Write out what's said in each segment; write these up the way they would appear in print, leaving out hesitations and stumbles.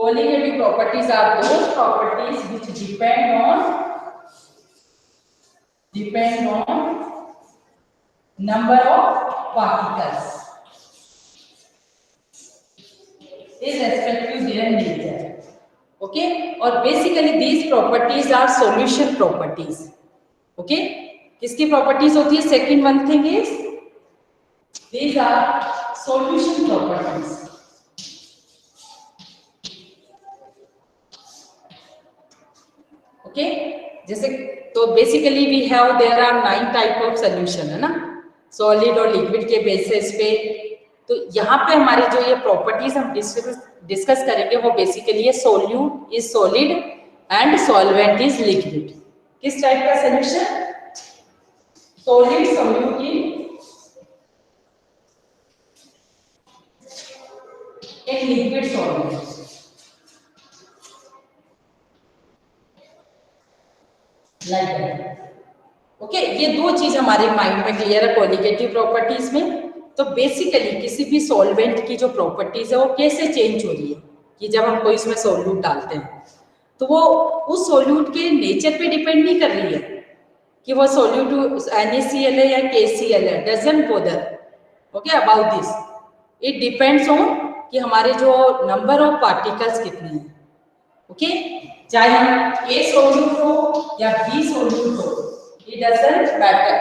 Colligative properties are those properties which depend on number of particles is respect to their nature. Okay, और basically these properties are solution properties. Okay, किसकी properties होती है? Second one thing is these are solution properties. Okay, जैसे तो basically we have there are 9 type of solution है ना, solid और liquid के बेसिस पे। तो यहाँ पे हमारी जो ये प्रॉपर्टीज हम डिस्कस करेंगे वो बेसिकली है solute is solid and solvent is liquid. किस टाइप का solution? Solid solute in liquid solvent. Okay, ये दो चीज हमारे माइंड में क्लियर है कोलिगेटिव प्रॉपर्टीज में। तो बेसिकली किसी भी सॉल्वेंट की जो प्रॉपर्टीज है वो कैसे चेंज हो रही है कि जब हम कोई इसमें सॉल्यूट डालते हैं तो वो उस सॉल्यूट के नेचर पे डिपेंड नहीं कर रही है कि वो सॉल्यूट NaCl है या KCl है, doesn't bother okay about this. It depends on कि हमारे जो नंबर ऑफ पार्टिकल्स कितने हैं। ओके, चाहे हम A सॉल्यूट हो या B सॉल्यूट हो, इट डजंट मैटर।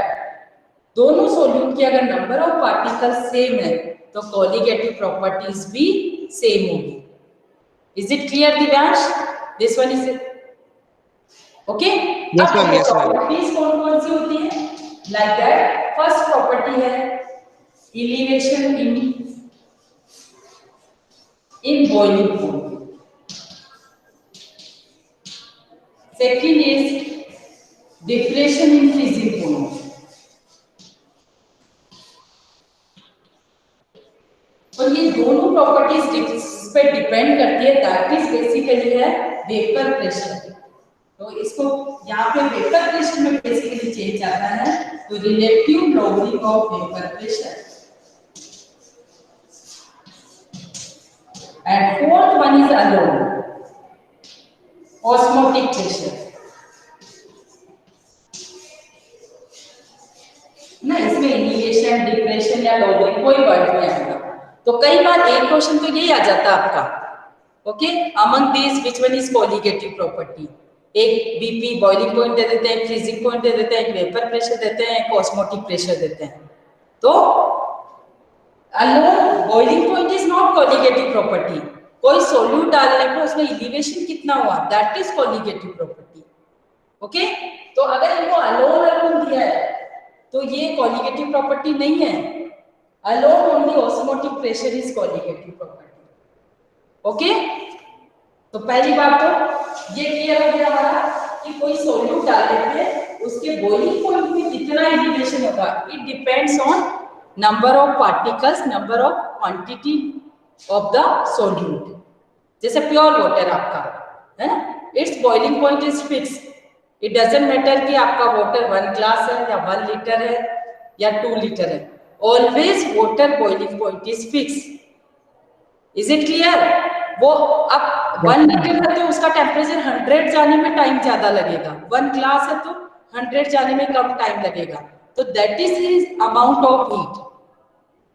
दोनों सॉल्यूट के अगर नंबर ऑफ पार्टिकल्स सेम है तो कोलिगेटिव प्रॉपर्टीज भी सेम होगी। Is it clear Divyansh? This one is okay. Properties कौन-कौन सी होती है? लाइक दैट फर्स्ट प्रॉपर्टी है elevation in boiling point. Second is deflation in freezing point. और ये दोनों प्रॉपर्टीज जिस पे डिपेंड करती है दैट इज बेसिकली है वेपर प्रेशर। तो इसको यहाँ पे वेपर प्रेशर में बेसिकली चेंज आता है तो relative logarithm of vapour pressure. And fourth one is alone osmotic pressure ना, इसमें इनिशिएशन डिप्रेशन या लॉगरिथम कोई वर्ड नहीं आएगा। तो कई बार एक क्वेश्चन तो यही आ जाता है आपका okay, among this which one is colligative property. एक बीपी बॉइलिंग पॉइंट दे देते हैं, फ्रीजिंग पॉइंट दे देते हैं, वेपर प्रेशर देते हैं, ऑस्मोटिक प्रेशर देते हैं। तो alone boiling point is not colligative property. कोई सॉल्यूट डालने पर उसमें एलिवेशन कितना हुआ that is colligative property. Okay, तो अगर इनको अलोन दिया है तो ये कोलिगेटिव प्रॉपर्टी नहीं है। Alone only osmotic pressure is colligative property. Okay, तो पहली बात तो ये क्लियर हो गया हमारा कि कोई सॉल्यूट डालने पे उसके बॉइलिंग पॉइंट में कितना एलिवेशन होगा। It depends on number of particles, number of quantity of the solute. जैसे प्योर वाटर आपका है ना, it's boiling point is fix. It doesn't matter कि आपका वाटर 1 ग्लास है या 1 लीटर है या 2 लीटर है, always water boiling point is fix. Is it clear? वो अब 1 लीटर है तो उसका टेम्परेचर 100 जाने में टाइम ज्यादा लगेगा, 1 ग्लास है तो 100 जाने में कम टाइम लगेगा। तो that is his amount of heat.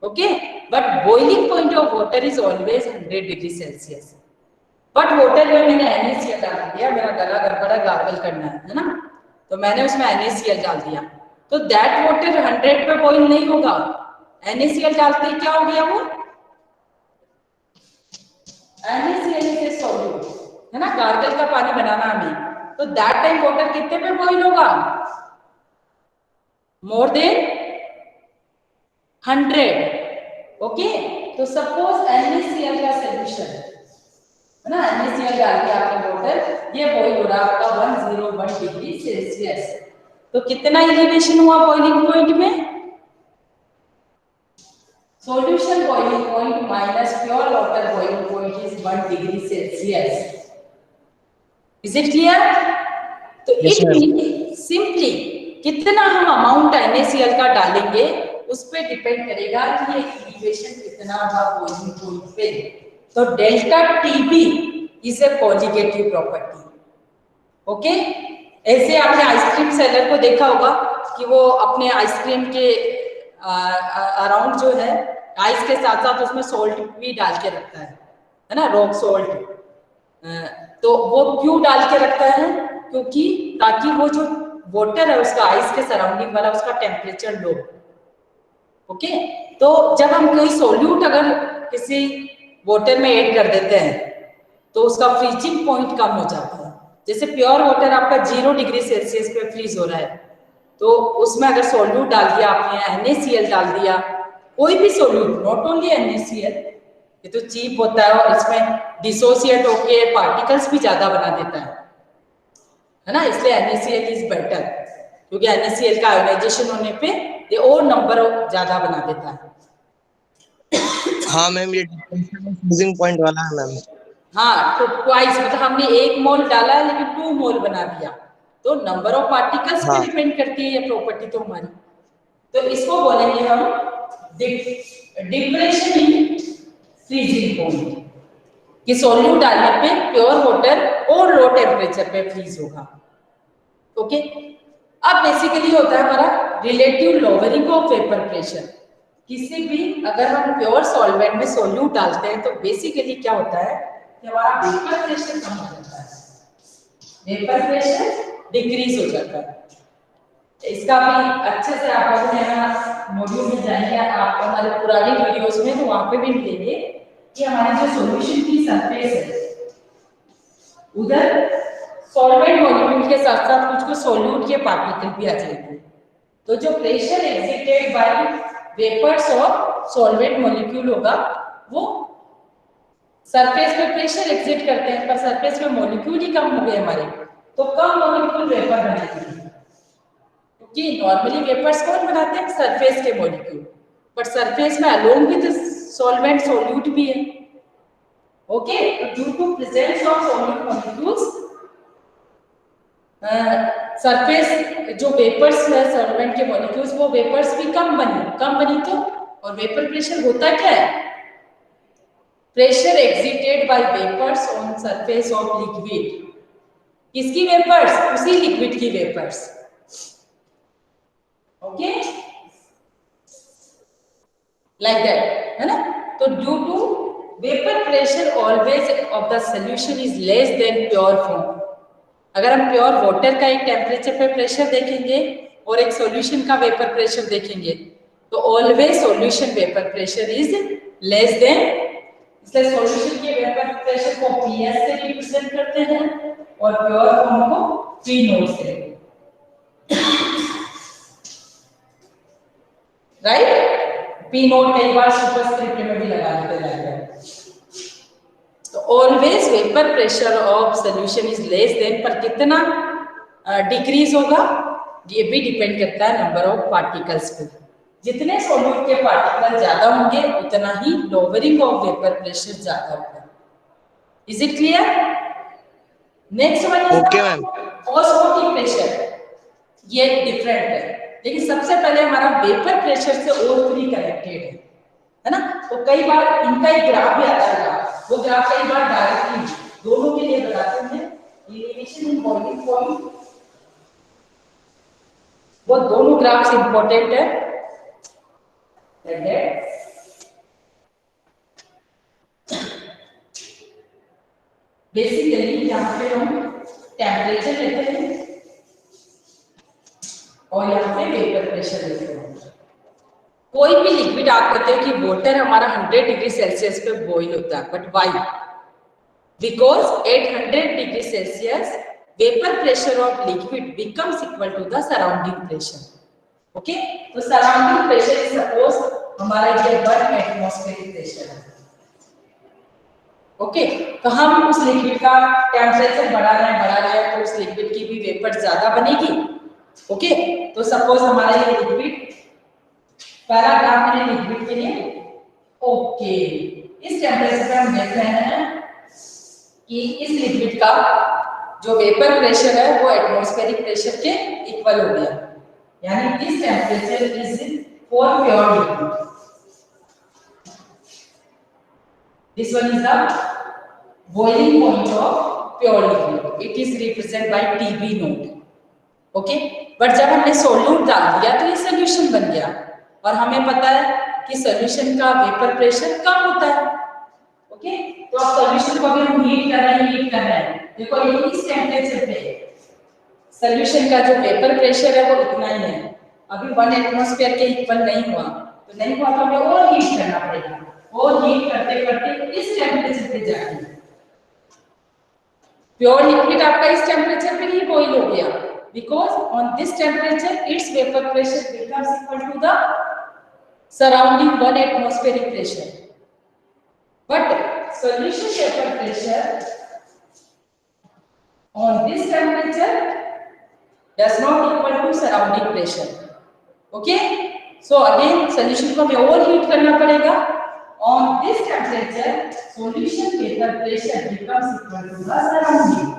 Okay, but boiling point of water is always 100 degree Celsius. But water में मैंने NaCl डाल दिया, मेरा गला गड़बड़ा गार्गल करना है ना, तो मैंने उसमें NaCl डाल दिया तो दैट वाटर 100 पे बॉइल नहीं होगा। NaCl डालते ही क्या हो गया वो NaCl इज ए सॉल्यूट है ना, गार्गल का पानी बनाना हमें, तो दैट टाइम वाटर कितने पे बॉइल होगा? More than 100। ओके, तो सपोज NaCl का सॉल्यूशन है ना, NaCl डाल के आपने वाटर ये बॉइल हो रहा आपका 101 डिग्री सेल्सियस। तो कितना एलिवेशन हुआ बॉइलिंग पॉइंट में? Solution boiling point minus pure water boiling point is 1 degree Celsius. Is it clear? तो इट मींस सिंपली कितना हम अमाउंट NaCl का डालेंगे उस पे डिपेंड करेगा कि ये एलिवेशन कितना होगा बॉइलिंग पॉइंट पे। तो delta TB is a colligative property. Okay, ऐसे आपने आइसक्रीम सेलर को देखा होगा कि वो अपने आइसक्रीम के अराउंड जो है आइस के साथ साथ उसमें सॉल्ट भी डाल के रखता है ना, रॉक सॉल्ट। तो वो क्यों डाल के रखता है? क्योंकि ताकि वो जो वाटर है उसका आइस के सराउंडिंग वाला उसका टेम्परेचर लो। ओके, तो जब हम कोई सोल्यूट अगर किसी वाटर में ऐड कर देते हैं तो उसका फ्रीजिंग पॉइंट कम हो जाता है। जैसे प्योर वाटर आपका 0 डिग्री सेल्सियस पे फ्रीज हो रहा है, तो उसमें अगर सोल्यूट डाल दिया आपने, NaCl डाल दिया, कोई भी सोल्यूट, नॉट ओनली NaCl, ये तो चीप होता है और इसमें डिसोसिएट होके पार्टिकल्स भी ज्यादा बना देता है ना, इसलिए NaCl इज बेटर, क्योंकि NaCl का आयोनाइजेशन होने पे ये और नंबर ज्यादा बना देता है। हाँ मैम, ये फ्रीजिंग पॉइंट वाला है मैम। हाँ, तो ट्वाइस, मतलब हमने 1 मोल डाला है लेकिन 2 मोल बना दिया, तो नंबर ऑफ पार्टिकल्स पे हाँ डिपेंड करती है ये प्रॉपर्टी तो हमारी। तो इसको बोलेंगे हम डिप्रेशन इन फ्रीजिंग पॉइंट, कि सोल्यूट डालने पे प्योर वाटर और लो टेम्परेचर पे फ्रीज होगा। ओके, अब बेसिकली होता है हमारा relative lowering of vapour pressure. किसी भी अगर हम प्योर सॉल्वेंट में सोल्यूट डालते हैं तो बेसिकली क्या होता है कि हमारा वेपर प्रेशर कम हो जाता है, वेपर प्रेशर डिक्रीज हो जाता है। इसका भी अच्छे से आप लोगों ने मॉड्यूल में जाएंगे, आप हमारे पुरानी वीडियोस में, तो वहां पे भी मिलेंगे कि हमारी जो सॉल्यूशन की सरफेस है उधर सॉल्वेंट मॉलिक्यूल के साथ साथ कुछ कुछ सॉल्यूट के पार्टिकल भी आ जाएंगे। तो जो प्रेशर एक्सिटेड बाय वेपर्स और सॉल्वेंट मॉलिक्यूल होगा वो सरफेस पे प्रेशर एग्जिट करते हैं, पर सरफेस पे मॉलिक्यूल ही कम हो गए हमारे, तो कम मॉलिक्यूल वेपर बनाएंगे। क्योंकि नॉर्मली वेपर्स कौन बनाते हैं? सरफेस के मॉलिक्यूल, बट सरफेस में अलोंग विद सॉल्वेंट सॉल्यूट भी है। Okay, due to presence of solute molecules surface जो वेपर्स है सॉल्वेंट के मॉलिक्यूल्स, वो वेपर्स भी कम बनी तो, और वेपर प्रेशर होता क्या है? Pressure excited by vapours on surface of liquid. किसकी वेपर्स? उसी लिक्विड की वेपर्स। ओके, लाइक दैट, है ना। तो due to vapour pressure always of the solution is less than pure form. अगर हम प्योर वाटर का एक टेम्परेचर पे प्रेशर देखेंगे और एक सॉल्यूशन का वेपर प्रेशर देखेंगे तो always solution vapour pressure is less then, इसलिए सॉल्यूशन के वेपर प्रेशर को PS से रिप्रेजेंट करते हैं और प्योर फॉर्म को P नोट से, राइट। P नोट कई बार सुपरस्क्रिप्ट में भी लगा देते हैं। तो always vapour pressure of solution is less then, पर कितना डिक्रीज होगा ये भी डिपेंड करता है नंबर ऑफ पार्टिकल्स पे। जितने सॉल्यूट के पार्टिकल ज्यादा होंगे उतना ही लोअरिंग ऑफ वेपर प्रेशर ज्यादा होगा। Is it clear? Next one is okay ma'am. Osmotic pressure. ये डिफरेंट है, लेकिन सबसे पहले हमारा वेपर प्रेशर से O3 कनेक्टेड है ना। तो कई बार इनका एक ग्राफ भी आता है, वो ग्राफ कई बार डायरेक्टली दोनों के लिए बताते हैं। एलिवेशन इन बॉइलिंग पॉइंट, वो दोनों ग्राफ्स इंपॉर्टेंट है। बेसिकली यहाँ पे हम टेम्परेचर लेते हैं और यहाँ पे वेपर प्रेशर लेते हैं। कोई भी लिक्विड आप कहते हो कि वाटर हमारा 100 डिग्री सेल्सियस पे बॉईल होता है, but why? Because at 100 degree Celsius vapour pressure of liquid becomes equal to the surrounding pressure. Okay, तो सराउंडिंग प्रेशर इज सपोज हमारा ये 1 एटमॉस्फेरिक प्रेशर है। ओके, तो हम उस लिक्विड का टेम्परेचर बढ़ा रहे हैं तो उस लिक्विड की भी वेपर ज्यादा बनेगी। ओके, तो सपोज हमारा ये लिक्विड, पहला ग्राफ मैंने लिक्विड के लिए। ओके, इस टेम्परेचर पे हम देख रहे हैं कि इस लिक्विड का जो वेपर प्रेशर है वो एटमॉस्फेरिक प्रेशर के इक्वल हो गया, यानी this temperature is for pure liquid. This one is the boiling point of pure liquid. It is represented by TB node. Okay, but जब हमने सोल्यूट डाल दिया तो ये सोल्यूशन बन गया, और हमें पता है कि सोल्यूशन का वेपर प्रेशर कम होता है। ओके, तो अब सोल्यूशन को भी हम हीट कर रहे हैं। देखो ये इस टेम्परेचर पे सोल्यूशन का जो वेपर प्रेशर है वो इतना ही है, अभी 1 एटमॉस्फेयर के इक्वल नहीं हुआ, तो हमें और हीट करना पड़ेगा, और हीट करते करते इस टेम्परेचर पे जाके प्योर लिक्विड आपका इस टेम्परेचर पे ही बॉईल हो गया, because on this temperature its vapour pressure becomes equal to the surrounding 1 atmospheric pressure, but solution vapour pressure on this temperature does not equal to surrounding pressure. Okay, so again solution को हमें और heat करना पड़ेगा। On this temperature solution vapor pressure becomes equal to the surrounding.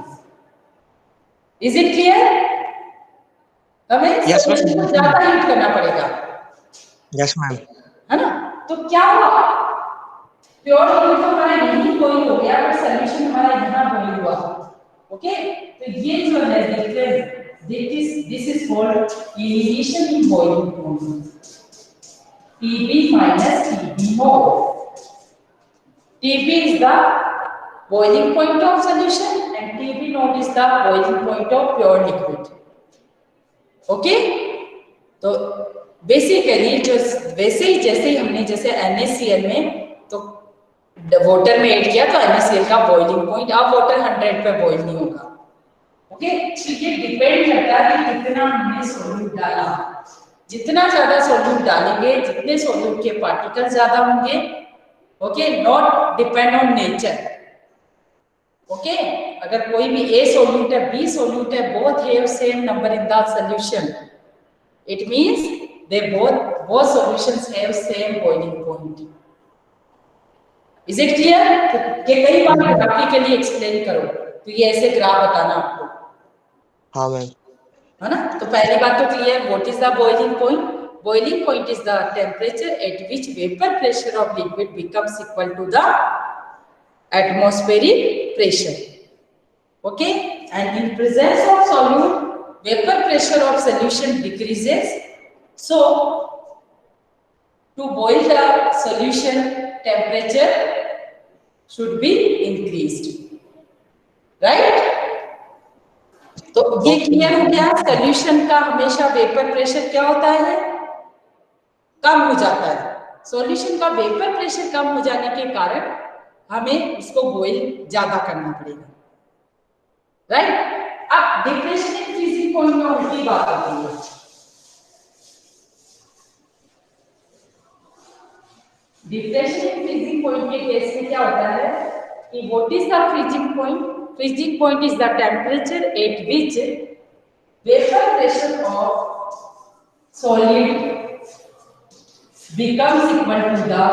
Is it clear? हमें solution को ज्यादा heat करना पड़ेगा। Yes ma'am. है ना, तो क्या हुआ, प्योर लिक्विड तो हमारा यहीं बॉईल हो गया, पर सॉल्यूशन हमारा यहाँ बॉईल हुआ। ओके, तो ये जो है this is called elimination in boiling point, TB minus TB node. TB is the boiling point of solution and TB node is the boiling point of pure liquid. Okay, तो basically जो वैसे ही जैसे हमने जैसे NaCl में तो water में add किया तो NaCl का बॉइलिंग पॉइंट, अब वाटर 100 पे बॉइल नहीं होगा। ओके, तो ये डिपेंड करता है कि कितना हमने सॉल्यूट डाला, जितना ज्यादा सॉल्यूट डालेंगे जितने सॉल्यूट के पार्टिकल ज्यादा होंगे। Okay, not depend on nature. Okay, अगर कोई भी A सॉल्यूट है B सॉल्यूट है, both have same number in the solution, it means they both solutions have same boiling point. Is it clear? ये कई बार ग्राफिकली एक्सप्लेन करो तो ये ऐसे ग्राफ बताना आपको। हाँ मैम, है ना, तो पहली बात तो clear, what is the boiling point? Boiling point is the temperature at which vapor pressure of liquid becomes equal to the atmospheric pressure. Okay, and in presence of solute, vapor pressure of solution decreases. So, to boil the solution, temperature should be increased. Right? तो ये clear हो गया, solution का हमेशा vapour pressure क्या होता है? कम हो जाता है। सॉल्यूशन का वेपर प्रेशर कम हो जाने के कारण हमें उसको बॉईल ज्यादा करना पड़ेगा। राइट, अब डिप्रेशन इन फ्रीजिंग पॉइंट में उल्टी बात आती है। डिप्रेशन इन फ्रीजिंग पॉइंट के केस में क्या होता है कि what is the freezing point? Freezing point is the temperature at which vapor pressure of solid becomes equal to the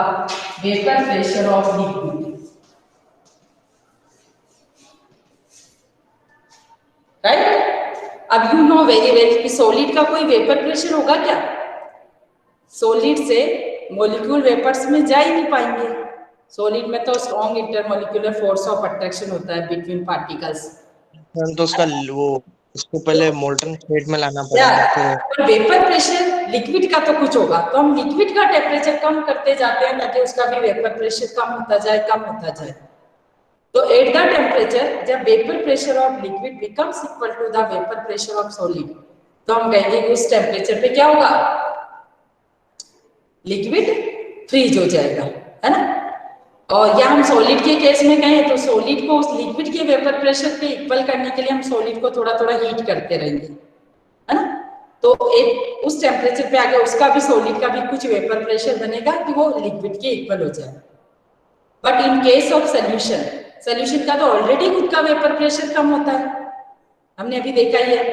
vapor pressure of liquid. Right? अब you know very well कि solid का कोई vapor pressure होगा क्या? Solid से molecule vapors में जा ही नहीं पाएंगे। सॉलिड में तो strong intermolecular force of attraction होता है बिटवीन पार्टिकल्स। तो उसका वो उसको पहले मोल्टन स्टेट में लाना पड़ेगा, फिर वेपर प्रेशर लिक्विड का तो कुछ होगा, तो हम लिक्विड का टेम्परेचर कम करते जाते हैं ताकि उसका भी वेपर प्रेशर कम होता जाए। तो एट द टेम्परेचर जब vapour pressure of liquid becomes equal to the vapour pressure of solid, तो हम कहेंगे कि उस टेम्परेचर पे क्या होगा? लिक्विड फ्रीज हो जाएगा, है ना। और या हम सॉलिड के केस में कहें तो सॉलिड को उस लिक्विड के वेपर प्रेशर पे इक्वल करने के लिए हम सॉलिड को थोड़ा थोड़ा हीट करते रहेंगे, है ना। तो एक उस टेम्परेचर पे आगे उसका भी सॉलिड का भी कुछ वेपर प्रेशर बनेगा कि वो लिक्विड के इक्वल हो जाए। But in case of solution का तो ऑलरेडी खुद का वेपर प्रेशर कम होता है, हमने अभी देखा ही है।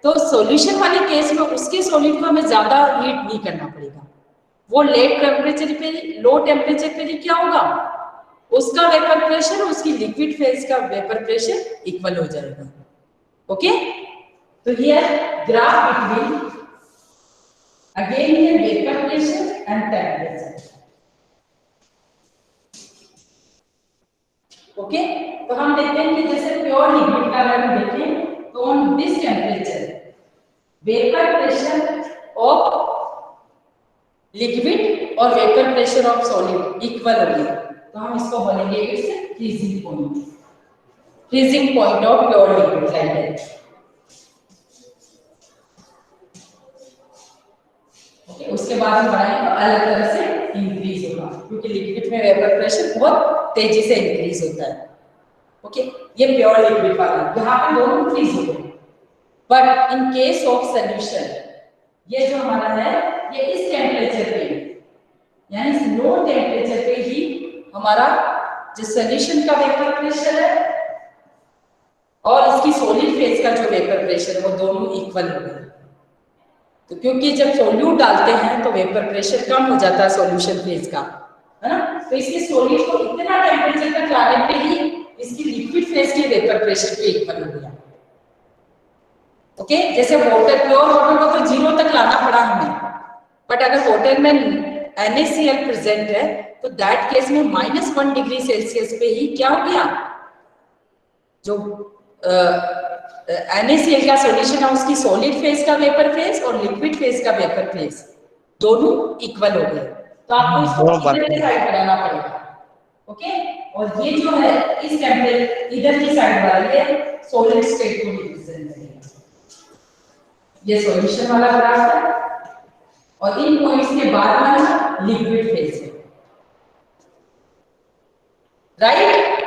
तो सॉल्यूशन वाले केस में उसके सॉलिड को हमें ज्यादा हीट नहीं करना पड़ेगा, वो लो टेम्परेचर पे क्या होगा, उसका वेपर प्रेशर उसकी लिक्विड फेज का वेपर प्रेशर इक्वल हो जाएगा। ओके, तो here graph between again here vapour pressure and temperature. Okay, तो हम देखते हैं कि जैसे प्योर लिक्विड का अगर हम देखें तो on this temperature vapour pressure of liquid और vapour pressure of solid equal होंगे, तो हम इसको बोलेंगे its freezing point of pure liquid like that. Okay, उसके बाद हम बढ़ाएंगे तो अलग तरह से इंक्रीज होगा, क्योंकि लिक्विड में वेपर प्रेशर बहुत तेजी से इंक्रीज होता है। ओके, ये प्योर लिक्विड वाला, यहाँ पे दोनों इंक्रीज हो गए। But in case of solution, ये जो हमारा है ये इस टेम्परेचर पे, यानी इस लो टेम्परेचर पे ही हमारा जो सोल्यूशन का वेपर प्रेशर है और इसकी सॉलिड फेज का जो वेपर प्रेशर है वो दोनों इक्वल हो गए। तो क्योंकि जब सोल्यूट डालते हैं तो वेपर प्रेशर कम हो जाता है सॉल्यूशन फेज का, है ना, तो इसके सॉलिड को इतना टेम्परेचर तक लाने पे ही इसकी लिक्विड फेज के वेपर प्रेशर पे इक्वल हो गया। ओके, जैसे वाटर, प्योर वाटर को तो 0 तक लाना पड़ा हमें, बट अगर वाटर में NaCl प्रेजेंट है तो दैट केस में -1 डिग्री सेल्सियस पे ही क्या हो गया, जो NaCl का सॉल्यूशन है उसकी सॉलिड फेज का वेपर फेज और लिक्विड फेज का वेपर फेज दोनों इक्वल हो गए। तो आपको इसको इधर की साइड बनाना पड़ेगा। ओके, और ये जो है इस टेम्परेचर इधर की साइड वाला ये सॉलिड स्टेट को रिप्रेजेंट करेगा। ये सॉल्यूशन वाला ग्राफ है और इन पॉइंट्स के बाद वाला लिक्विड फेज है, राइट।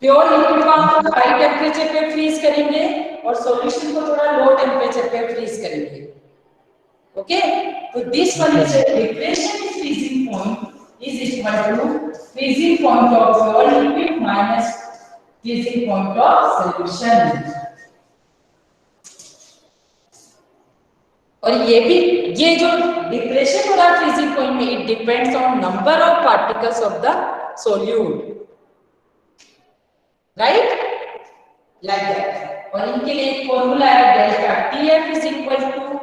प्योर लिक्विड को हम हाई टेम्परेचर पे फ्रीज करेंगे और सॉल्यूशन को थोड़ा लो टेम्परेचर पे फ्रीज करेंगे। ओके, तो this one is depression is freezing point is equal to freezing point of pure liquid minus freezing point of solution. और ये भी, ये जो डिप्रेशन हो रहा है फ्रीजिंग पॉइंट में, it depends on number of particles of the solute, right, like that. और इनके लिए एक फॉर्मूला है, delta TF is equal to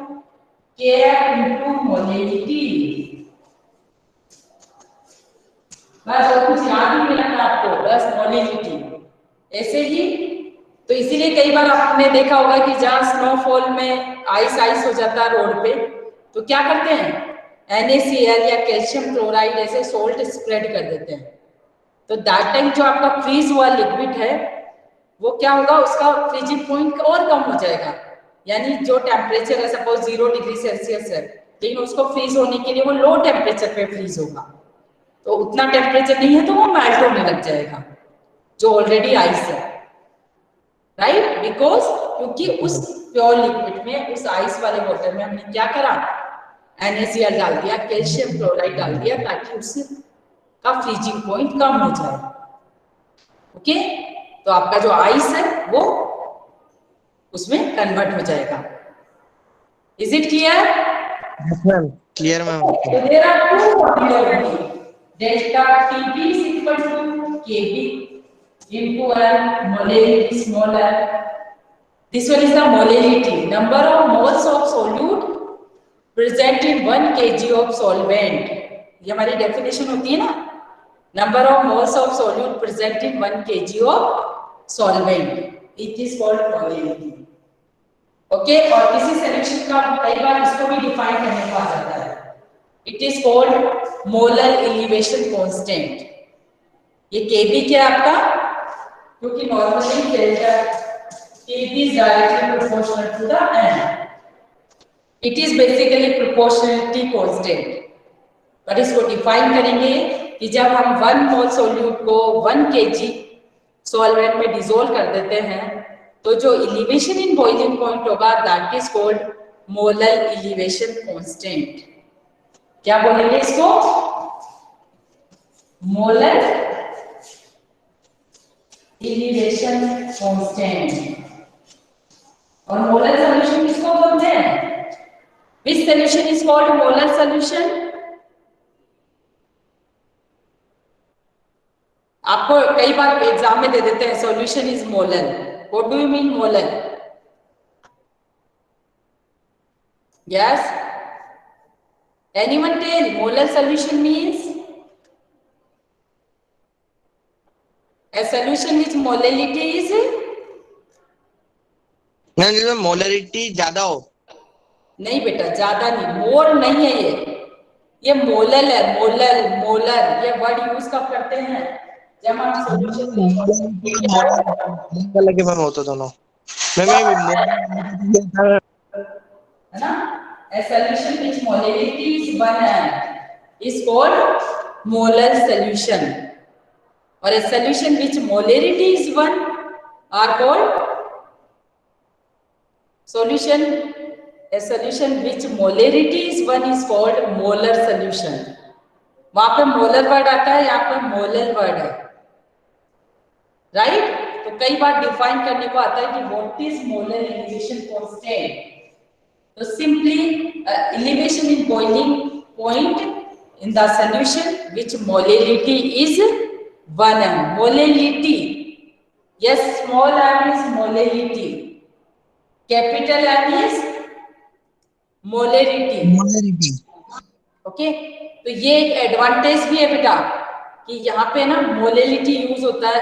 KF into molality. बस और कुछ याद नहीं मिला आपको, बस मोलेलिटी ऐसे ही। तो इसीलिए कई बार आपने देखा होगा कि जहां स्नोफॉल में आइस हो जाता है रोड पे, तो क्या करते हैं, NaCl या कैल्शियम क्लोराइड ऐसे सोल्ट स्प्रेड कर देते हैं। तो दैट टाइम जो आपका फ्रीज हुआ लिक्विड है वो क्या होगा, उसका फ्रीजिंग पॉइंट और कम हो जाएगा, यानी जो टेम्परेचर है सपोज 0 डिग्री सेल्सियस है, लेकिन उसको फ्रीज होने के लिए वो लो टेम्परेचर पे फ्रीज होगा, तो उतना टेम्परेचर नहीं है तो वो मेल्ट होने लग जाएगा जो ऑलरेडी आइस है, राइट। बिकॉज क्योंकि उस प्योर लिक्विड में, उस आइस वाले वाटर में हमने क्या करा, NaCl डाल दिया, कैल्शियम क्लोराइड डाल दिया, ताकि उससे का फ्रीजिंग पॉइंट कम हो जाए। ओके, तो आपका जो आइस है वो उसमें कन्वर्ट हो जाएगा। Is it clear? Yes ma'am, clear ma'am. So there are two probability, delta TB is equal to KB into n molality small n. This one is the molality, number of moles of solute present in 1 kg of solvent. ये हमारी definition होती है ना, number of moles of solute present in 1 kg of solvent, it is called molality. Okay, और किसी solution का कई बार इसको भी डिफाइन करने को आ जाता है, it is called molar elevation constant. ये Kb क्या है आपका, क्योंकि normally delta Kb is directly proportional to the n, it is basically proportionality constant। पर इसको डिफाइन करेंगे कि जब हम 1 मोल सोल्यूट को 1 kg सॉल्वेंट में डिसॉल्व कर देते हैं तो जो एलिवेशन इन बॉइलिंग पॉइंट होगा that is called molar elevation constant. क्या बोलेंगे इसको, मोलर एलिवेशन कांस्टेंट। और मोलर सॉल्यूशन किसको बोलते हैं, which solution is called molar solution. आपको कई बार एग्जाम में दे देते हैं solution is molar, what do you mean molar? Yes, anyone tell molar solution means, A solution which molality is ma'am जिसमें मोलरिटी ज्यादा हो। नहीं बेटा, ज्यादा नहीं, मोर नहीं है ये मोलल है, मोलल मोलर, ये वर्ड यूज कब करते हैं जब हम अलग अलग मैम होता दोनों। मैम है ना। A solution which molality is 1 is called molar solution, और a solution which molarity is 1 are called solution. A solution which molarity is 1 is called molar solution. वहां पे मोलर वर्ड आता है, यहाँ पे मोलर वर्ड है, राइट। तो कई बार डिफाइन करने को आता है कि what is molar elevation constant. तो simply elevation in boiling point in the solution which molality is 1 m. Molality, yes, small m is molality, capital M is molarity. Okay, तो ये एक एडवांटेज भी है बेटा कि यहाँ पे ना मोलैलिटी यूज होता है।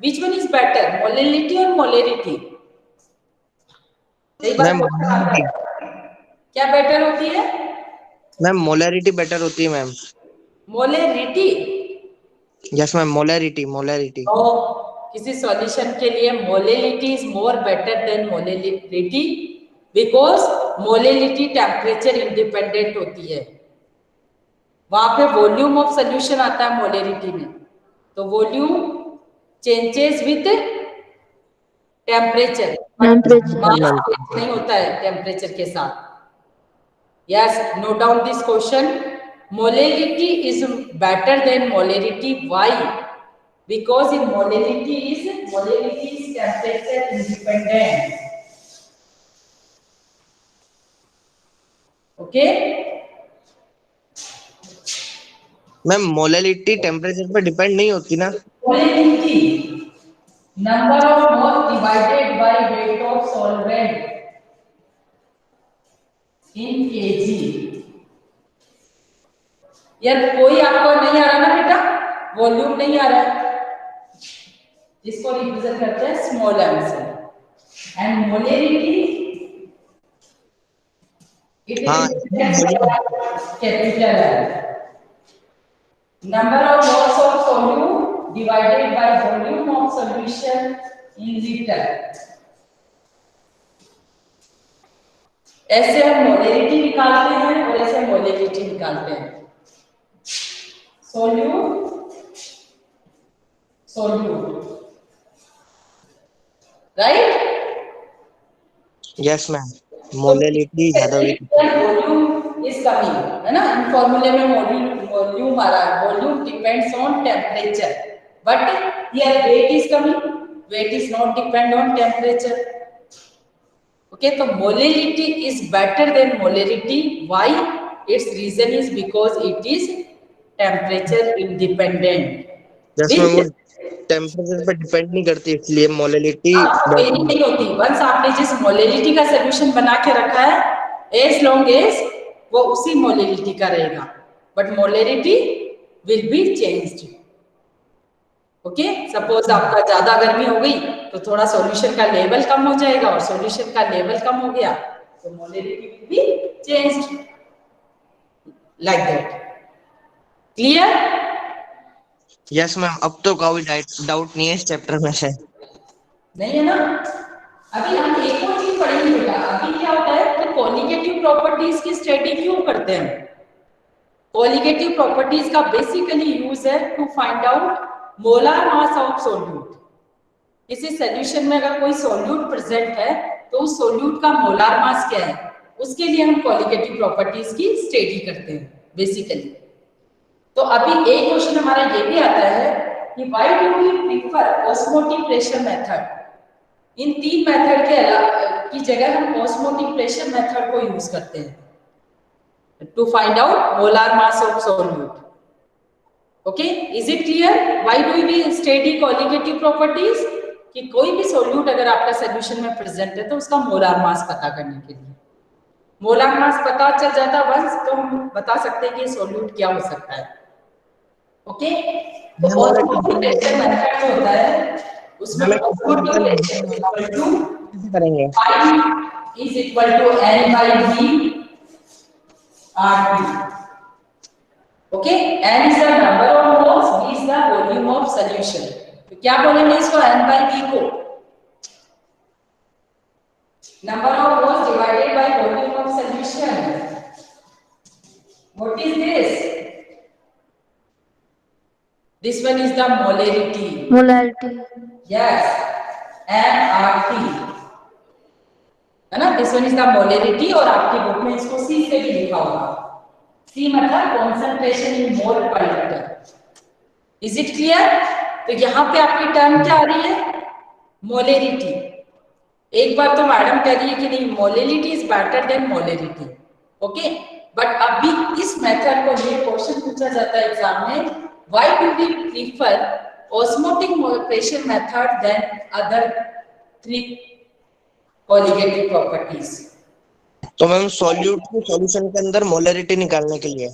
Which one is better, molality और मोलैरिटी? क्या बेटर होती है मैम? मोलैरिटी बेटर होती है ma'am. Molarity? Yes ma'am, molarity molarity. तो किसी सॉल्यूशन के लिए molality is more better than molarity because molality temperature independent होती है। वहां पे वॉल्यूम ऑफ सोल्यूशन आता है मोलैरिटी में, तो वॉल्यूम चेंजेस विद टेम्परेचर, नहीं होता है टेम्परेचर के साथ। Yes, note down this question, molality is better than molarity, why? Because in molality is temperature independent. Okay ma'am, molality temperature पर डिपेंड नहीं होती ना। Molality number of mole divided by weight of solvent in KG. यार कोई आपको नहीं आ रहा ना बेटा, वॉल्यूम नहीं आ रहा है, इसको रिप्रेजेंट करते हैं स्मॉल एम से। And molarity it is capital M. Number of moles of solute divided by volume of solution in liter। ऐसे हम मोलैरिटी निकालते हैं और ऐसे मोलैलिटी निकालते हैं। Solute right? Yes ma'am, molality ज्यादा हुई। वॉल्यूम इज कमिंग, है ना, इन फॉर्मूले में वॉल्यूम आ रहा है, volume depends on temperature, but here weight is coming, weight is not depend on temperature. Okay, तो molality is better than molarity, why? Its reason is because it is temperature independent. Yes ma'am, वो temperature पर depend नहीं करती, इसलिए molality नहीं होती। Once आपने जिस मोलैलिटी का सॉल्यूशन बना के रखा है, एज लॉन्ग एज वो उसी मोलैलिटी का रहेगा, but molarity will be changed. Okay, suppose आपका ज्यादा गर्मी हो गई तो थोड़ा सॉल्यूशन का लेवल कम हो जाएगा, और सॉल्यूशन का लेवल कम हो गया तो molarity will be changed like that. Clear? Yes ma'am, अब तो कोई डाउट नहीं है इस चैप्टर में से। नहीं है ना? अभी हम एक और चीज पढ़ेंगे बेटा। अभी क्या होता है, तो कॉलिगेटिव प्रॉपर्टीज की स्टडी क्यों करते हैं? कॉलिगेटिव प्रॉपर्टीज का बेसिकली यूज है to find out molar mass of solute. किसी सॉल्यूशन में अगर कोई सोल्यूट प्रेजेंट है तो उस सोल्यूट का मोलार मास क्या है, उसके लिए हम कॉलिगेटिव प्रॉपर्टीज की स्टडी करते हैं बेसिकली। तो अभी एक क्वेश्चन हमारा ये भी आता है कि why do we prefer osmotic pressure method? इन तीन मेथड के की जगह हम ऑस्मोटिक प्रेशर मेथड को यूज करते हैं to find out molar mass of solute. Okay, is it clear? Why do we study colligative properties? कि कोई भी सोल्यूट अगर आपका सॉल्यूशन में प्रेजेंट है तो उसका मोलार मास पता करने के लिए। मोलार मास पता चल जाता वंस तो हम बता सकते हैं कि सोल्यूट क्या हो सकता है। ओके, तो ऑस्मोटिक प्रेशर मेथड जो होता है उसमें हमें ऑस्मोटिक प्रेशर इक्वल टू कैसे करेंगे? I is equal to N by V RT. Okay, N is the number of moles, V is the volume of solution. तो क्या बोलेंगे इसको N by V को? Number of moles divided by volume of solution. What is this? This one is the molarity. Molarity. Yes, MRT है ना. This one is the molarity और आपकी book में इसको सी से भी लिखा होगा. सी मतलब कॉन्सेंट्रेशन इन मोल पर लीटर. Is it clear? तो यहाँ पे आपकी टर्म क्या आ रही है? मोलरिटी. एक बार तो मैडम कह रही है कि नहीं, molarity is better then molarity. Okay, but अभी इस मेथड को ये क्वेश्चन पूछा जाता है एग्जाम में, why do we prefer osmotic pressure method then other 3 colligative properties? तो मैम सॉल्यूशन के अंदर मोलरिटी निकालने के लिए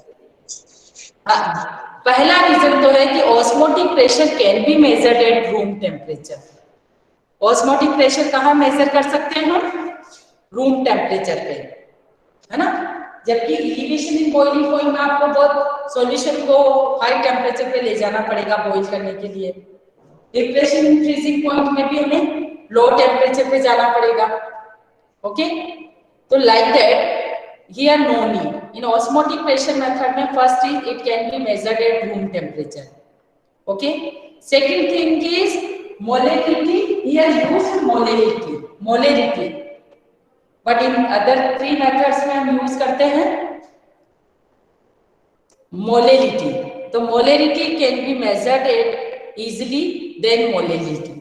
पहला रीजन तो है कि osmotic pressure can be measured at room temperature. Osmotic pressure कहाँ मेजर कर सकते हैं हम? रूम टेम्परेचर पे, है ना. जबकि एलिवेशन इन बॉइलिंग पॉइंट में आपको बहुत सॉल्यूशन को हाई टेम्परेचर पे ले जाना पड़ेगा बॉइल करने के लिए. डिप्रेशन इन फ्रीजिंग पॉइंट में भी हमें लो टेम्परेचर पे जाना पड़ेगा. ओके, तो like that here no need. In osmotic pressure method में first is it can be measured at room temperature. Okay, second thing is molarity. Here use molarity, but in other 3 methods में हम use करते हैं molarity. तो molarity can be measured at easily then molarity.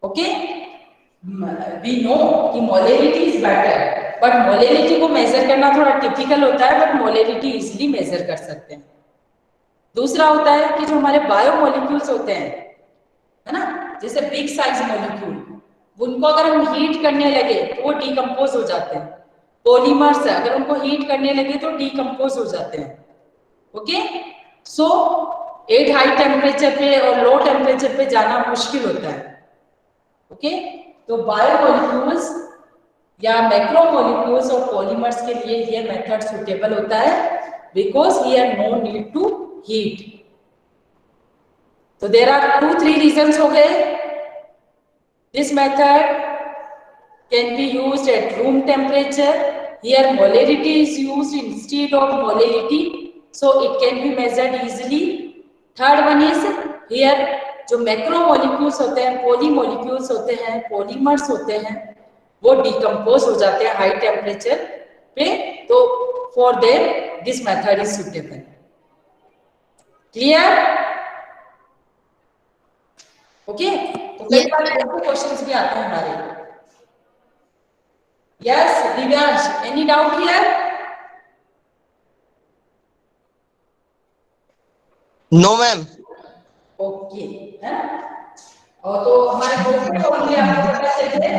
Okay, we know कि molarity is better, but molarity को measure करना थोड़ा typical होता है, बट मोलरिटी इजीली मेजर कर सकते हैं. दूसरा होता है कि जो हमारे बायोमोलिक्यूल्स होते हैं, है ना, जैसे बिग साइज मोलिक्यूल, उनको अगर हम हीट करने लगे तो वो डिकम्पोज हो जाते हैं. पॉलीमर्स अगर उनको हीट करने लगे तो डिकम्पोज हो जाते हैं. Okay, so at high temperature पे और लो टेम्परेचर पे जाना मुश्किल होता है. ओके, तो बायोमोलिक्यूल्स या मैक्रोमोलिक्यूल्स और पॉलीमर्स के लिए ये मेथड सुटेबल होता है, because here no need to heat. तो देयर आर 2-3 रीजंस हो गए. This method can be used at room temperature. Here molarity is used instead of molarity, so it can be measured easily. Third one is here जो macromolecules होते हैं, पॉलीमोलिक्यूल्स होते हैं, polymers होते हैं, वो डिकम्पोज हो जाते हैं हाई टेम्परेचर पे. तो for them this method is suitable. Clear? Okay, तो कई बार ऐसे क्वेश्चंस भी आते हैं हमारे. Yes Divyansh, any doubt here? No ma'am. Okay, है ना. और तो हमारे ग्रुप में ओनली आपको पता चले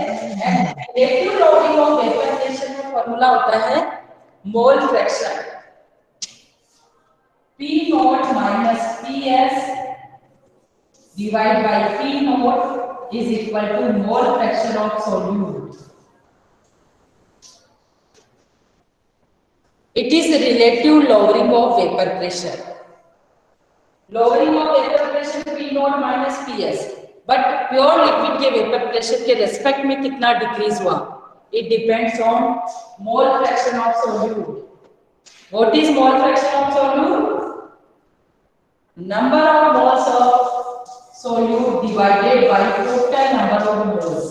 relative loading of vapour pressure में फॉर्मूला होता है mole fraction P not minus PS divide by P not is equal to mole fraction of solute. It is relative lowering of vapour pressure. Lowering of vapour pressure P not minus PS, but pure liquid के vapour pressure के respect में कितना decrease हुआ? It depends on mole fraction of solute. What is mole fraction of solute? Number of moles of solute divided by total number of moles.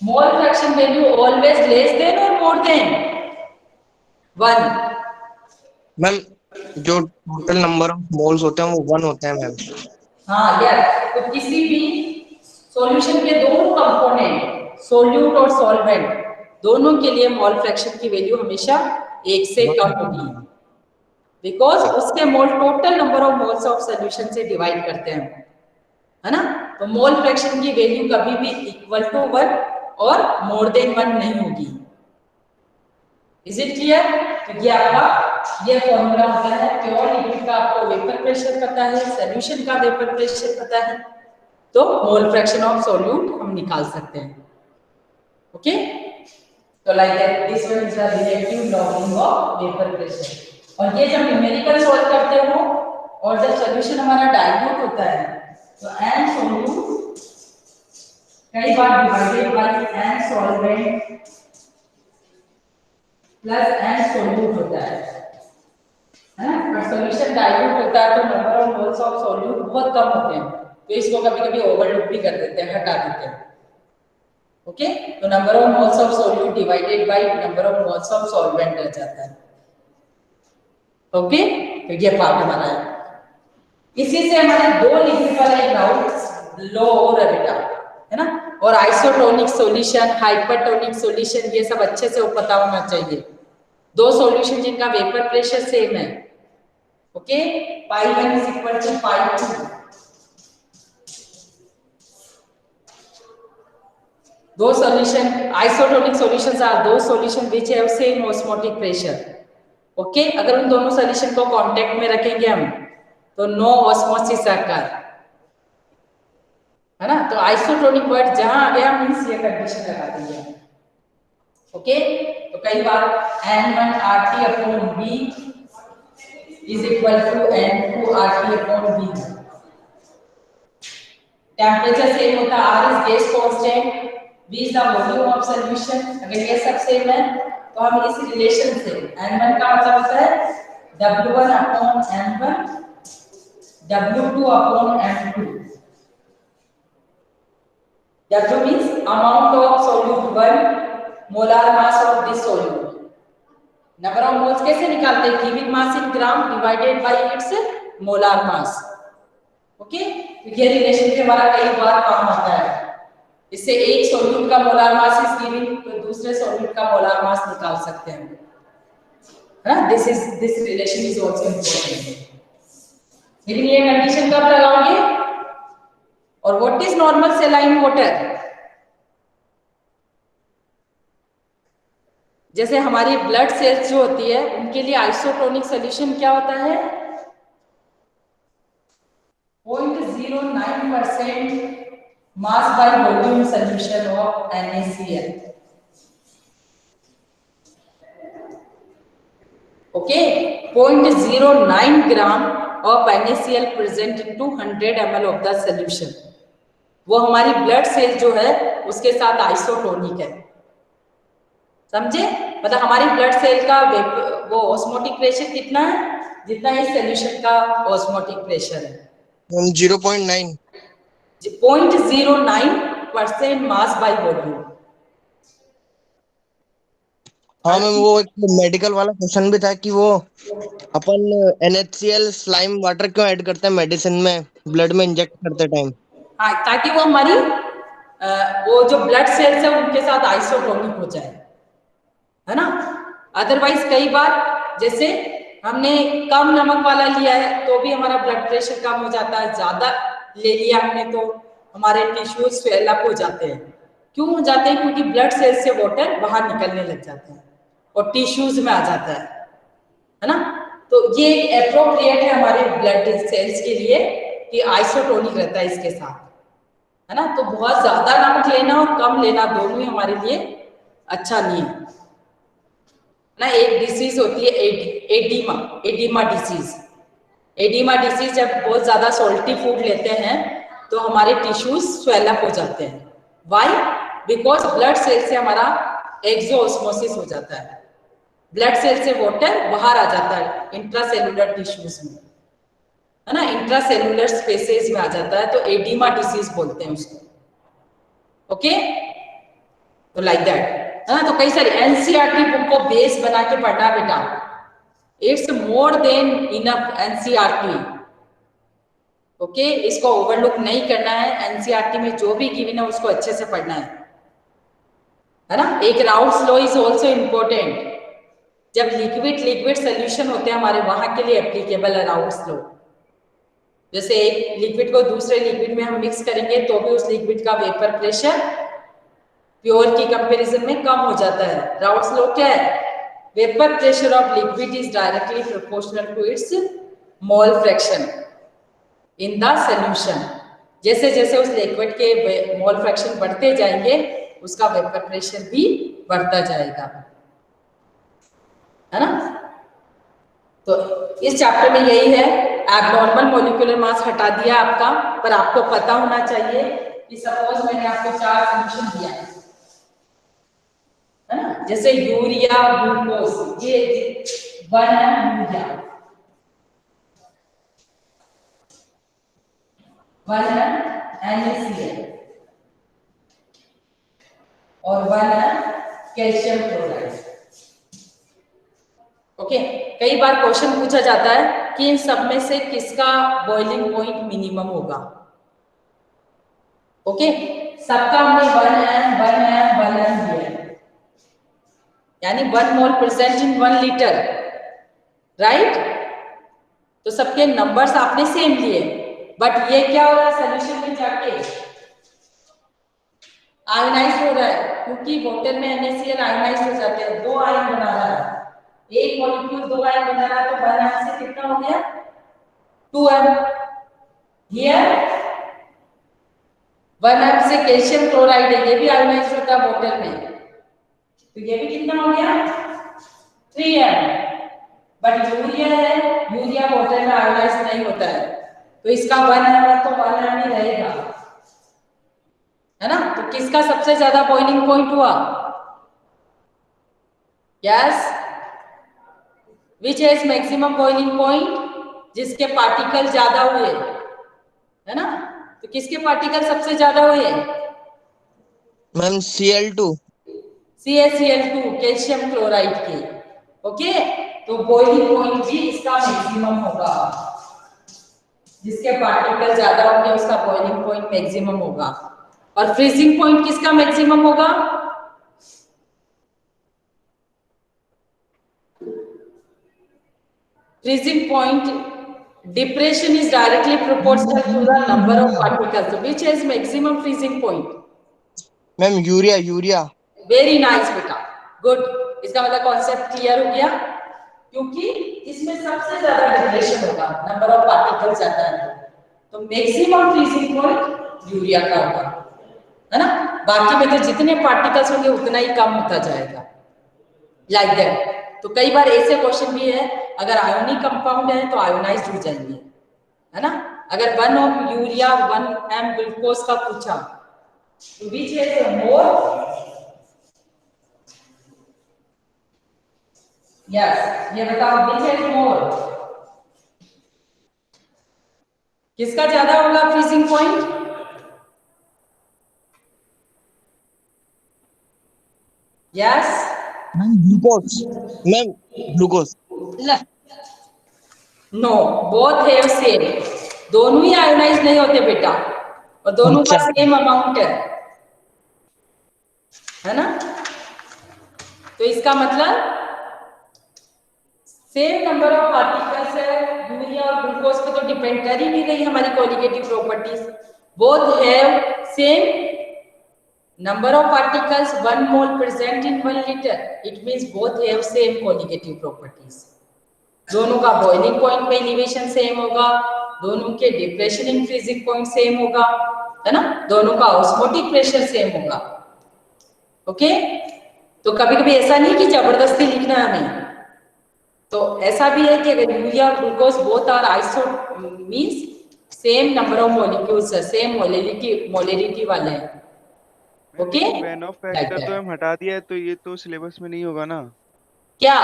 Mole fraction value always less than और more than 1. Ma'am जो total number of moles होते हैं वो 1 होते हैं ma'am. हाँ यार, तो किसी भी सॉल्यूशन के दोनों कंपोनेंट सोल्यूट और सॉल्वेंट दोनों के लिए मोल फ्रैक्शन की वैल्यू हमेशा 1 से कम होगी, बिकॉज उसके mole total number of moles of solution से डिवाइड करते हैं, है ना. तो मोल फ्रैक्शन की वैल्यू कभी भी इक्वल टू 1 और मोर देन 1 नहीं होगी. Is it clear? तो ये आपका ये फॉर्मूला होता है। प्योर लिक्विड का आपको वेपर प्रेशर पता है, सॉल्यूशन का वेपर प्रेशर पता है, तो मोल फ्रैक्शन ऑफ सॉल्यूट हम निकाल सकते हैं। ओके, तो like that this one is the relative logging off vapour pressure. और ये जब न्यूमेरिकल सॉल्व करते हो और जब सॉल्यूशन हमारा डाइल्यूट होता है तो एन सॉल्यूट कई बार divided by n solvent plus n solute होता है ना। और सॉल्यूशन डाइल्यूट होता है तो number of moles of solute बहुत कम होते हैं, तो इसको कभी-कभी ओवरलुक भी कर देते हैं, हटा देते हैं। ओके, तो number of moles of solute divided by number of moles of solvent रह जाता है। ओके, तो ये पार्ट हमारा है। इसी से हमारे दो लिक्विड वाला एक डाउट लो हो रहा बेटा, है ना। और आइसोटोनिक सॉल्यूशन, हाइपरटोनिक सॉल्यूशन, ये सब अच्छे से पता होना चाहिए। दो सॉल्यूशन जिनका वेपर प्रेशर सेम है। Okay, pi 1 is equal to pi 2। दो सॉल्यूशन, आइसोटोनिक सॉल्यूशंस आर दो solution which have same osmotic pressure. Okay, अगर उन दोनों सॉल्यूशन को कांटेक्ट में रखेंगे हम तो नो ऑस्मोसिस अकर, है ना। तो आइसोटोनिक वर्ड जहां आ गया मींस ये कंडीशन लगा देंगे। ओके, तो कई बार N1RT/B is equal to N2RT/B। Temperature same होता है, R is gas constant, V is the volume of solution. अगर ये सब सेम है तो हम इस रिलेशन से N1 का मतलब होता है W1/M1 W2/M2। W means amount of solute 1 molar mass of this solute। Number of moles कैसे निकालते हैं? Given mass in gram divided by it's molar mass. Okay, तो ये रिलेशन के हमारा कई बार काम आता है। इससे एक सॉल्यूट का मोलार मास इज गिवन तो दूसरे सॉल्यूट का मोलार मास निकाल सकते हैं, है ना। This relation is also important. लेकिन ये कंडीशन कब लगाओगे? और what is normal saline water? जैसे हमारी ब्लड सेल्स जो होती है उनके लिए आइसोटोनिक सॉल्यूशन क्या होता है? 0.09% mass by volume solution of NaCl। Okay, 0.09 gram of NaCl present in 200 ml of the solution. वो हमारी ब्लड सेल जो है उसके साथ आइसोटोनिक है, समझे। मतलब हमारी ब्लड सेल का वो ऑस्मोटिक प्रेशर कितना है? जितना इस सॉल्यूशन का ऑस्मोटिक प्रेशर है 0.9 0.09% मास बाय वॉल्यूम। हाँ मैम, वो एक मेडिकल वाला क्वेश्चन भी था कि वो अपन NaCl स्लाइम वाटर क्यों ऐड करते हैं मेडिसिन में, ब्लड में इंजेक्ट करते टाइम? हाँ, ताकि वो हमारी वो जो ब्लड सेल्स है उनके साथ आइसोटोनिक हो जाए, है ना। अदरवाइज कई बार जैसे हमने कम नमक वाला लिया है तो भी हमारा ब्लड प्रेशर कम हो जाता है, ज्यादा ले लिया हमने तो हमारे टिश्यूज स्वेल अप हो जाते हैं। क्यों हो जाते हैं? क्योंकि ब्लड सेल्स से वाटर बाहर निकलने लग जाते हैं और टिश्यूज में आ जाता है ना। तो ये एप्रोप्रिएट है हमारे ब्लड सेल्स के लिए कि आइसोटोनिक रहता है इसके साथ, है ना। तो बहुत ज्यादा नमक लेना और कम लेना दोनों ही हमारे लिए अच्छा नहीं है ना। एक डिसीज होती है एडिमा डिसीज। एडिमा डिसीज जब बहुत ज्यादा सॉल्टी फूड लेते हैं तो हमारे टिश्यूज स्वेल अप हो जाते हैं। व्हाई? बिकॉज ब्लड सेल से हमारा एक्सोऑस्मोसिस हो जाता है, ब्लड सेल से वाटर बाहर आ जाता है इंट्रासेलुलर टिश्यूज में, है ना, इंट्रासेलुलर स्पेसेस में आ जाता है, तो एडिमा डिसीज बोलते हैं उसको। ओके, तो लाइक दैट, है ना। तो कई सारी एनसीईआरटी बुक को बेस बना के पढ़ना बेटा, it's more than enough NCERT. Okay, इसको ओवरलुक नहीं करना है। एनसीईआरटी में जो भी गिवन है उसको अच्छे से पढ़ना है ना। एक Raoult's law is also important. जब लिक्विड सोल्यूशन होते हैं हमारे, वहां के लिए एप्लीकेबल है राउल्स लॉ। जैसे एक लिक्विड को दूसरे लिक्विड में हम मिक्स करेंगे तो भी उस लिक्विड का वेपर प्रेशर प्योर की कंपैरिजन में कम हो जाता है। राउल्स लॉ क्या है? Vapour pressure of liquid is directly proportional to its mole fraction in the solution. जैसे जैसे उस लिक्विड के मोल फ्रैक्शन बढ़ते जाएंगे उसका वेपर प्रेशर भी बढ़ता जाएगा, है ना। तो इस चैप्टर में यही है, एब्नॉर्मल मॉलिक्यूलर मास हटा दिया आपका, पर आपको पता होना चाहिए कि सपोज मैंने आपको 4 सॉल्यूशन दिया है ना, जैसे यूरिया, ग्लूकोज, ये 1 है यूरिया, 1 है NaCl और 1 है कैल्शियम क्लोराइड। ओके, कई बार क्वेश्चन पूछा जाता है कि इन सब में से किसका बॉइलिंग पॉइंट मिनिमम होगा। ओके, सबका हमने 1 दिया, यानी 1 मोल प्रेजेंट इन 1 लीटर, राइट। तो सबके नंबर्स आपने सेम लिए, बट ये क्या हो रहा है सोल्यूशन में जाके आयोनाइज हो रहा है, क्योंकि वाटर में NaCl आयोनाइज हो जाते हैं, 2 आयन बना रहा है, एक मॉलिक्यूल 2 आयन बना रहा है, तो 1 आयन से कितना हो गया 2m। हियर 1 एम से कैल्शियम क्लोराइड है, ये भी आयोनाइज होता है वाटर में, तो ये भी कितना हो गया 3m। बट यूरिया है, यूरिया वाटर में आयोनाइज नहीं होता है, तो इसका 1 एम तो 1 एम ही रहेगा, है ना। तो किसका सबसे ज्यादा बॉइलिंग पॉइंट हुआ? Yes, which has maximum boiling point, जिसके पार्टिकल ज्यादा हुए, है ना। तो किसके पार्टिकल सबसे ज्यादा हुए? Ma'am Cl2, CaCl2, calcium chloride के। ओके, तो बॉइलिंग पॉइंट भी इसका मैक्सिमम होगा, जिसके पार्टिकल ज्यादा होंगे उसका बॉइलिंग पॉइंट मैक्सिमम होगा। और फ्रीजिंग पॉइंट किसका मैक्सिमम होगा? freezing point depression is directly proportional to the number of particles, which has maximum freezing point? Ma'am urea. Very nice बेटा, गुड। इसका मतलब कॉन्सेप्ट क्लियर हो गया, क्योंकि इसमें सबसे ज्यादा डिप्रेशन होगा, नंबर ऑफ पार्टिकल्स ज्यादा है, तो मैक्सिमम फ्रीजिंग पॉइंट यूरिया का होगा, है ना। बाकी में तो जितने पार्टिकल्स होंगे उतना ही कम होता जाएगा, लाइक दैट। तो कई बार ऐसे क्वेश्चन भी है, अगर आयोनिक कंपाउंड है तो आयोनाइज्ड हो जाएंगे, है ना। अगर 1 ऑफ यूरिया 1 एम ग्लूकोज का पूछा, तो विच इज मोर, यस, ये बताओ विच इज मोर, किसका ज्यादा होगा freezing point? Yes, glucose, ma'am glucose. No, both have same, दोनों ही आयोनाइज नहीं होते बेटा, और दोनों का अच्छा, सेम अमाउंट है ना। तो इसका मतलब सेम नंबर ऑफ पार्टिकल्स है, यूरिया और ग्लूकोज पे तो डिपेंड कर ही नहीं रही हमारी colligative properties, both have same number of particles 1 mole present in 1 liter, it means both have same colligative properties। दोनों का बॉइलिंग पॉइंट में एलिवेशन सेम होगा, दोनों के depression in freezing point same होगा, है ना, दोनों का ऑस्मोटिक प्रेशर सेम होगा। ओके, तो कभी कभी ऐसा नहीं कि जबरदस्ती लिखना है हमें, तो ऐसा भी है कि अगर urea glucose both are iso means same number of molecules है, सेम मोलरिटी वाले हैं। Okay, van't Hoff like factor तो दैट। हम हटा दिया है, तो ये तो सिलेबस में नहीं होगा ना। क्या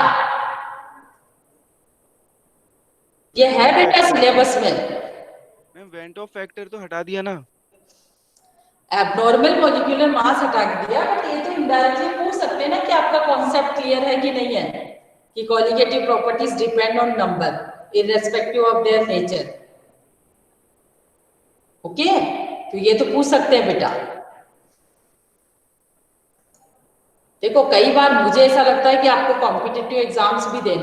ये है वेंट ऑफ बेटा फैक्टर, सिलेबस में? मैम वेंट ऑफ फैक्टर तो हटा दिया ना। एबनॉर्मल मॉलिक्यूलर मास हटा दिया, बट ये तो इनडायरेक्टली पूछ सकते हैं ना कि आपका कॉन्सेप्ट क्लियर है कि नहीं है, कि colligative properties depend on number irrespective of their nature. Okay, तो ये तो पूछ सकते हैं बेटा। देखो कई बार मुझे ऐसा लगता है कि आपको कॉम्पिटिटिव एग्जाम्स भी देने